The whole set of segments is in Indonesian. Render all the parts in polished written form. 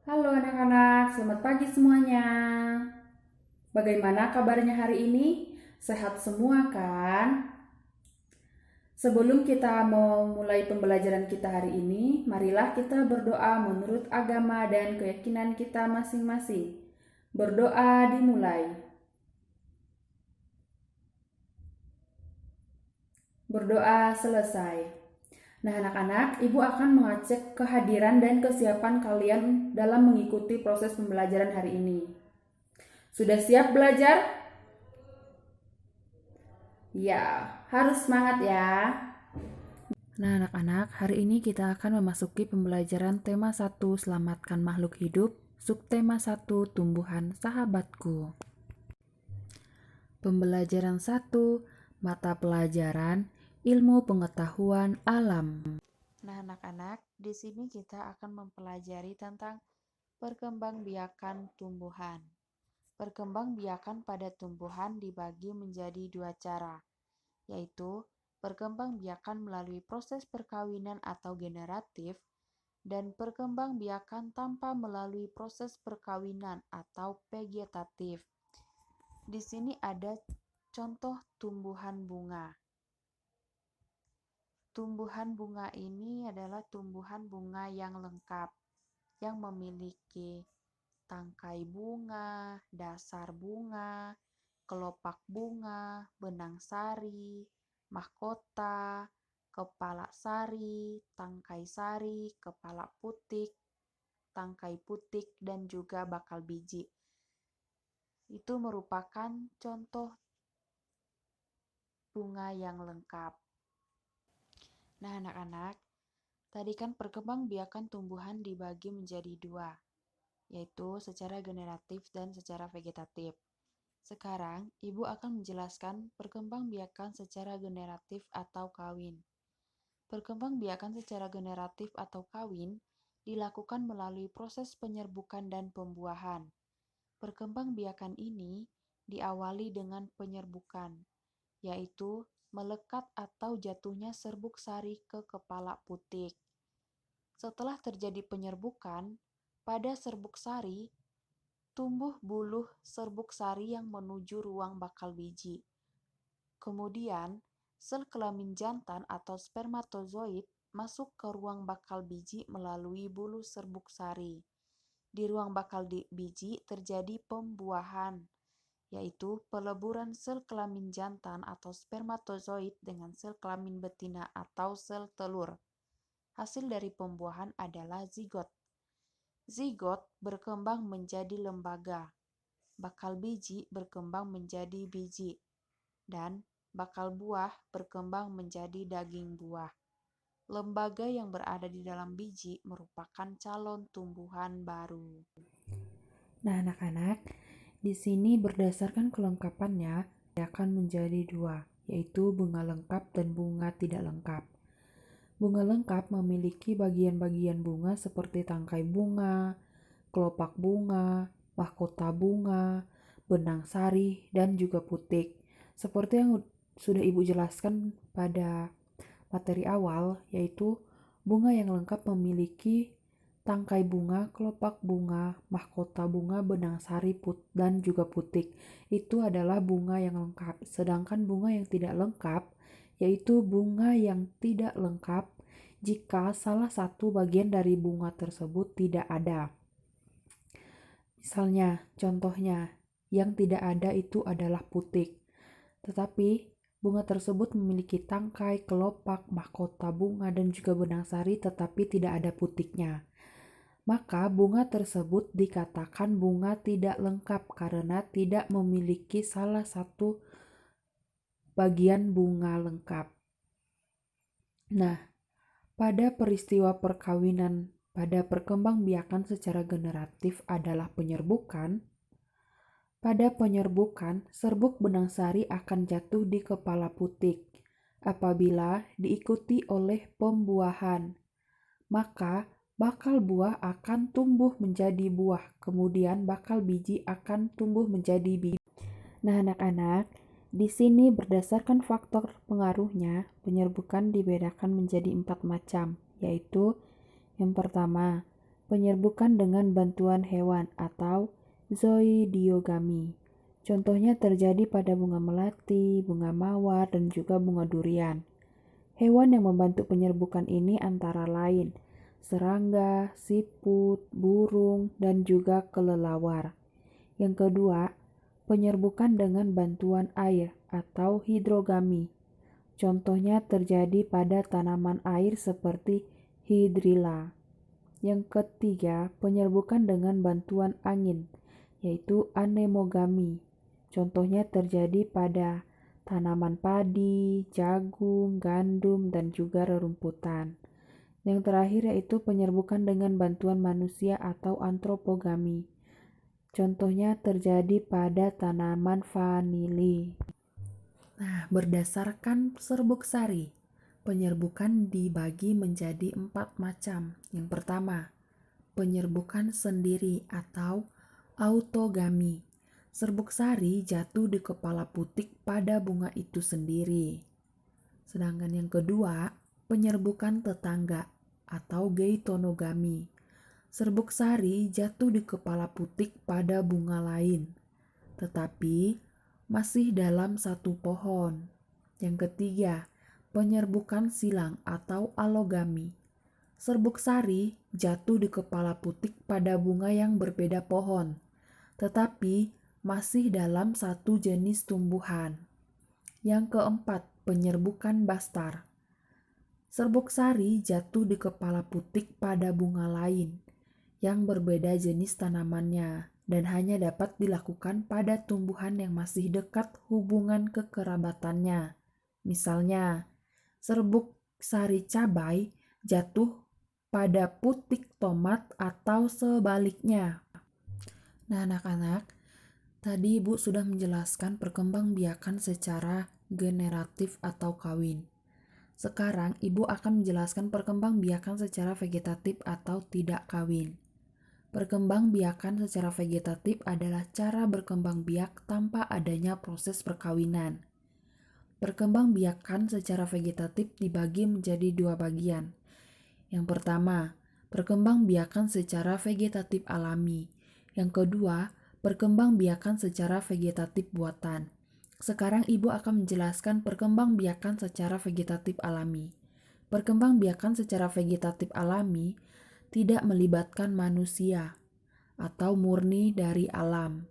Halo anak-anak, selamat pagi semuanya. Bagaimana kabarnya hari ini? Sehat semua kan? Sebelum kita mau mulai pembelajaran kita hari ini, marilah kita berdoa menurut agama dan keyakinan kita masing-masing. Berdoa dimulai. Berdoa selesai. Nah anak-anak, ibu akan mengecek kehadiran dan kesiapan kalian dalam mengikuti proses pembelajaran hari ini. Sudah siap belajar? Ya, harus semangat ya. Nah, anak-anak, hari ini kita akan memasuki pembelajaran tema 1, Selamatkan Makhluk Hidup, subtema 1, Tumbuhan Sahabatku. Pembelajaran 1, Mata Pelajaran Ilmu Pengetahuan Alam. Nah, anak-anak, di sini kita akan mempelajari tentang perkembangbiakan tumbuhan. Perkembangbiakan pada tumbuhan dibagi menjadi dua cara, yaitu perkembangbiakan melalui proses perkawinan atau generatif dan perkembangbiakan tanpa melalui proses perkawinan atau vegetatif. Di sini ada contoh tumbuhan bunga. Tumbuhan bunga ini adalah tumbuhan bunga yang lengkap, yang memiliki tangkai bunga, dasar bunga, kelopak bunga, benang sari, mahkota, kepala sari, tangkai sari, kepala putik, tangkai putik, dan juga bakal biji. Itu merupakan contoh bunga yang lengkap. Nah, anak-anak, tadi kan perkembangbiakan tumbuhan dibagi menjadi dua, yaitu secara generatif dan secara vegetatif. Sekarang, Ibu akan menjelaskan perkembangbiakan secara generatif atau kawin. Perkembangbiakan secara generatif atau kawin dilakukan melalui proses penyerbukan dan pembuahan. Perkembangbiakan ini diawali dengan penyerbukan, yaitu melekat atau jatuhnya serbuk sari ke kepala putik. Setelah terjadi penyerbukan, pada serbuk sari tumbuh buluh serbuk sari yang menuju ruang bakal biji. Kemudian, sel kelamin jantan atau spermatozoid masuk ke ruang bakal biji melalui buluh serbuk sari. Di ruang bakal biji terjadi pembuahan, yaitu peleburan sel kelamin jantan atau spermatozoid dengan sel kelamin betina atau sel telur. Hasil dari pembuahan adalah zigot. Zigot berkembang menjadi lembaga. Bakal biji berkembang menjadi biji. Dan bakal buah berkembang menjadi daging buah. Lembaga yang berada di dalam biji merupakan calon tumbuhan baru. Nah, anak-anak, di sini berdasarkan kelengkapannya akan menjadi dua, yaitu bunga lengkap dan bunga tidak lengkap. Bunga lengkap memiliki bagian-bagian bunga seperti tangkai bunga, kelopak bunga, mahkota bunga, benang sari, dan juga putik. Seperti yang sudah Ibu jelaskan pada materi awal, yaitu bunga yang lengkap memiliki tangkai bunga, kelopak bunga, mahkota bunga, benang sari, dan juga putik. Itu adalah bunga yang lengkap. Sedangkan bunga yang tidak lengkap, yaitu bunga yang tidak lengkap jika salah satu bagian dari bunga tersebut tidak ada. Misalnya, contohnya, yang tidak ada itu adalah putik. Tetapi, bunga tersebut memiliki tangkai, kelopak, mahkota bunga, dan juga benang sari tetapi tidak ada putiknya. Maka bunga tersebut dikatakan bunga tidak lengkap karena tidak memiliki salah satu bagian bunga lengkap. Nah, pada peristiwa perkawinan pada perkembangbiakan secara generatif adalah penyerbukan. Pada penyerbukan, serbuk benang sari akan jatuh di kepala putik. Apabila diikuti oleh pembuahan, maka bakal buah akan tumbuh menjadi buah, kemudian bakal biji akan tumbuh menjadi biji. Nah, anak-anak, di sini berdasarkan faktor pengaruhnya, penyerbukan dibedakan menjadi 4 macam, yaitu yang pertama, penyerbukan dengan bantuan hewan atau zoidiogami. Contohnya terjadi pada bunga melati, bunga mawar, dan juga bunga durian. Hewan yang membantu penyerbukan ini antara lain serangga, siput, burung, dan juga kelelawar. Yang kedua, penyerbukan dengan bantuan air atau hidrogami. Contohnya terjadi pada tanaman air seperti hidrilla. Yang ketiga, penyerbukan dengan bantuan angin, yaitu anemogami. Contohnya terjadi pada tanaman padi, jagung, gandum, dan juga rerumputan. Yang terakhir yaitu penyerbukan dengan bantuan manusia atau antropogami. Contohnya terjadi pada tanaman vanili. Nah, berdasarkan serbuk sari, penyerbukan dibagi menjadi 4 macam. Yang pertama, penyerbukan sendiri atau autogami. Serbuk sari jatuh di kepala putik pada bunga itu sendiri. Sedangkan yang kedua, penyerbukan tetangga atau geitonogami. Serbuk sari jatuh di kepala putik pada bunga lain, tetapi masih dalam satu pohon. Yang ketiga, penyerbukan silang atau alogami. Serbuk sari jatuh di kepala putik pada bunga yang berbeda pohon, tetapi masih dalam satu jenis tumbuhan. Yang keempat, penyerbukan bastar. Serbuk sari jatuh di kepala putik pada bunga lain yang berbeda jenis tanamannya dan hanya dapat dilakukan pada tumbuhan yang masih dekat hubungan kekerabatannya. Misalnya, serbuk sari cabai jatuh pada putik tomat atau sebaliknya. Nah, anak-anak, tadi Ibu sudah menjelaskan perkembangbiakan secara generatif atau kawin. Sekarang Ibu akan menjelaskan perkembangbiakan secara vegetatif atau tidak kawin. Perkembangbiakan secara vegetatif adalah cara berkembang biak tanpa adanya proses perkawinan. Perkembangbiakan secara vegetatif dibagi menjadi 2 bagian. Yang pertama, perkembangbiakan secara vegetatif alami. Yang kedua, perkembangbiakan secara vegetatif buatan. Sekarang Ibu akan menjelaskan perkembangbiakan secara vegetatif alami. Perkembangbiakan secara vegetatif alami tidak melibatkan manusia atau murni dari alam.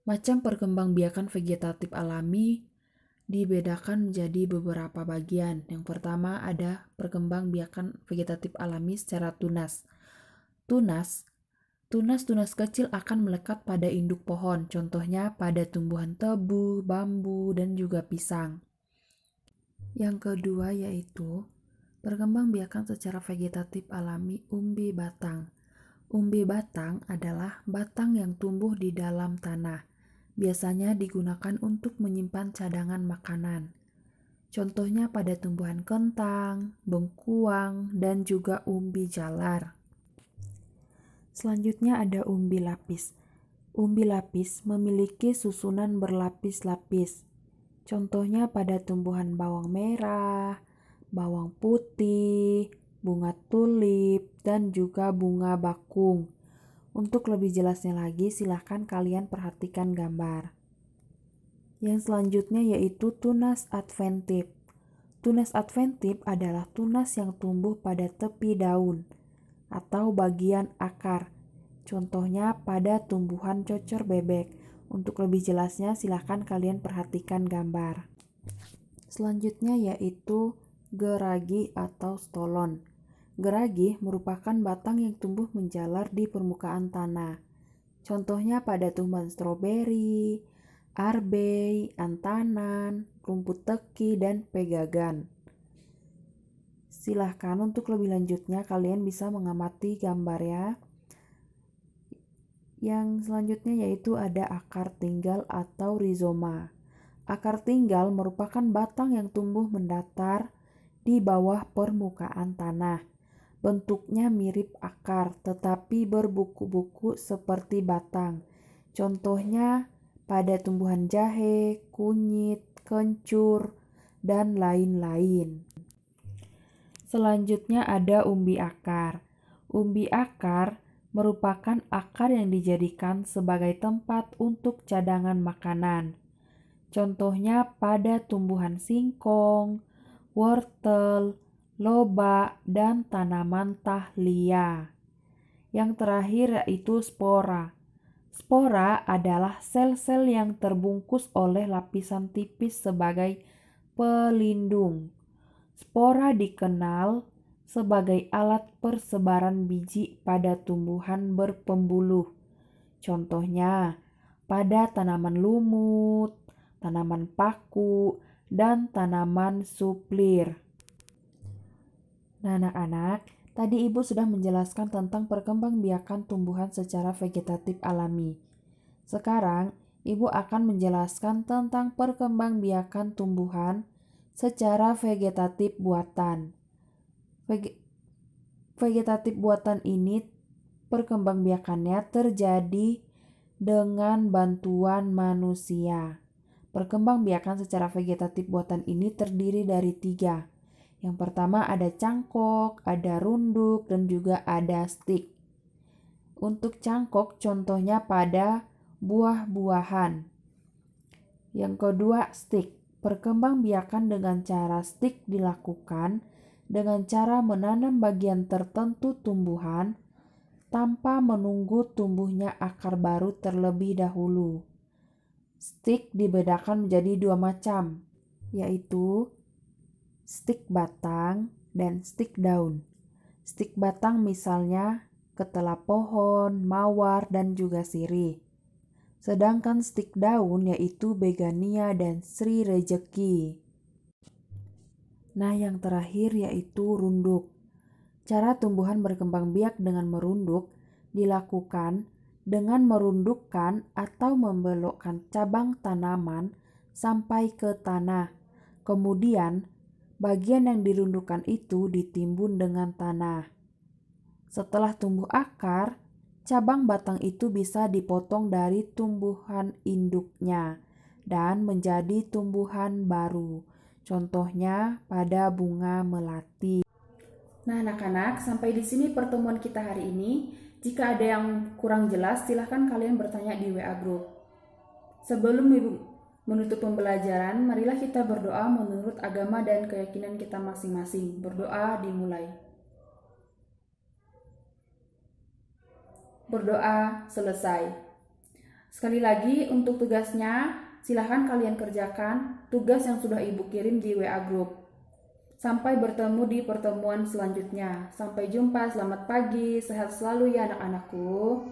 Macam perkembangbiakan vegetatif alami dibedakan menjadi beberapa bagian. Yang pertama ada perkembangbiakan vegetatif alami secara tunas. Tunas kecil akan melekat pada induk pohon, contohnya pada tumbuhan tebu, bambu, dan juga pisang. Yang kedua yaitu perkembangbiakan secara vegetatif alami umbi batang. Umbi batang adalah batang yang tumbuh di dalam tanah. Biasanya digunakan untuk menyimpan cadangan makanan. Contohnya pada tumbuhan kentang, bengkuang, dan juga umbi jalar. Selanjutnya ada umbi lapis. Umbi lapis memiliki susunan berlapis-lapis. Contohnya pada tumbuhan bawang merah, bawang putih, bunga tulip, dan juga bunga bakung. Untuk lebih jelasnya lagi, silahkan kalian perhatikan gambar. Yang selanjutnya yaitu tunas adventif. Tunas adventif adalah tunas yang tumbuh pada tepi daun atau bagian akar. Contohnya pada tumbuhan cocor bebek. Untuk lebih jelasnya silahkan kalian perhatikan gambar. Selanjutnya yaitu geragi atau stolon. Geragi merupakan batang yang tumbuh menjalar di permukaan tanah. Contohnya pada tumbuhan stroberi, arbei, antanan, rumput teki, dan pegagan. Silahkan untuk lebih lanjutnya kalian bisa mengamati gambar ya. Yang selanjutnya yaitu ada akar tinggal atau rizoma. Akar tinggal merupakan batang yang tumbuh mendatar di bawah permukaan tanah. Bentuknya mirip akar tetapi berbuku-buku seperti batang. Contohnya pada tumbuhan jahe, kunyit, kencur, dan lain-lain. Selanjutnya ada umbi akar. Umbi akar merupakan akar yang dijadikan sebagai tempat untuk cadangan makanan. Contohnya pada tumbuhan singkong, wortel, lobak, dan tanaman tahlia. Yang terakhir yaitu spora. Spora adalah sel-sel yang terbungkus oleh lapisan tipis sebagai pelindung. Spora dikenal sebagai alat persebaran biji pada tumbuhan berpembuluh. Contohnya pada tanaman lumut, tanaman paku, dan tanaman suplir. Nah, anak-anak, tadi Ibu sudah menjelaskan tentang perkembangbiakan tumbuhan secara vegetatif alami. Sekarang, Ibu akan menjelaskan tentang perkembangbiakan tumbuhan secara vegetatif buatan. Vegetatif buatan ini perkembangbiakannya terjadi dengan bantuan manusia. Perkembangbiakan secara vegetatif buatan ini terdiri dari 3. Yang pertama ada cangkok, ada runduk, dan juga ada stik. Untuk cangkok contohnya pada buah-buahan. Yang kedua stik. Perkembangbiakan dengan cara stik dilakukan dengan cara menanam bagian tertentu tumbuhan tanpa menunggu tumbuhnya akar baru terlebih dahulu. Stik dibedakan menjadi 2 macam, yaitu stik batang dan stik daun. Stik batang misalnya ketela pohon, mawar, dan juga sirih. Sedangkan stik daun yaitu begania dan sri rejeki. Nah, yang terakhir yaitu runduk. Cara tumbuhan berkembang biak dengan merunduk dilakukan dengan merundukkan atau membelokkan cabang tanaman sampai ke tanah. Kemudian, bagian yang dirundukkan itu ditimbun dengan tanah. Setelah tumbuh akar, cabang batang itu bisa dipotong dari tumbuhan induknya dan menjadi tumbuhan baru. Contohnya pada bunga melati. Nah, anak-anak, sampai di sini pertemuan kita hari ini. Jika ada yang kurang jelas, silahkan kalian bertanya di WA Group. Sebelum Ibu menutup pembelajaran, marilah kita berdoa menurut agama dan keyakinan kita masing-masing. Berdoa dimulai. Berdoa selesai. Sekali lagi untuk tugasnya, silahkan kalian kerjakan tugas yang sudah Ibu kirim di WA Group. Sampai bertemu di pertemuan selanjutnya. Sampai jumpa, selamat pagi, sehat selalu ya anak-anakku.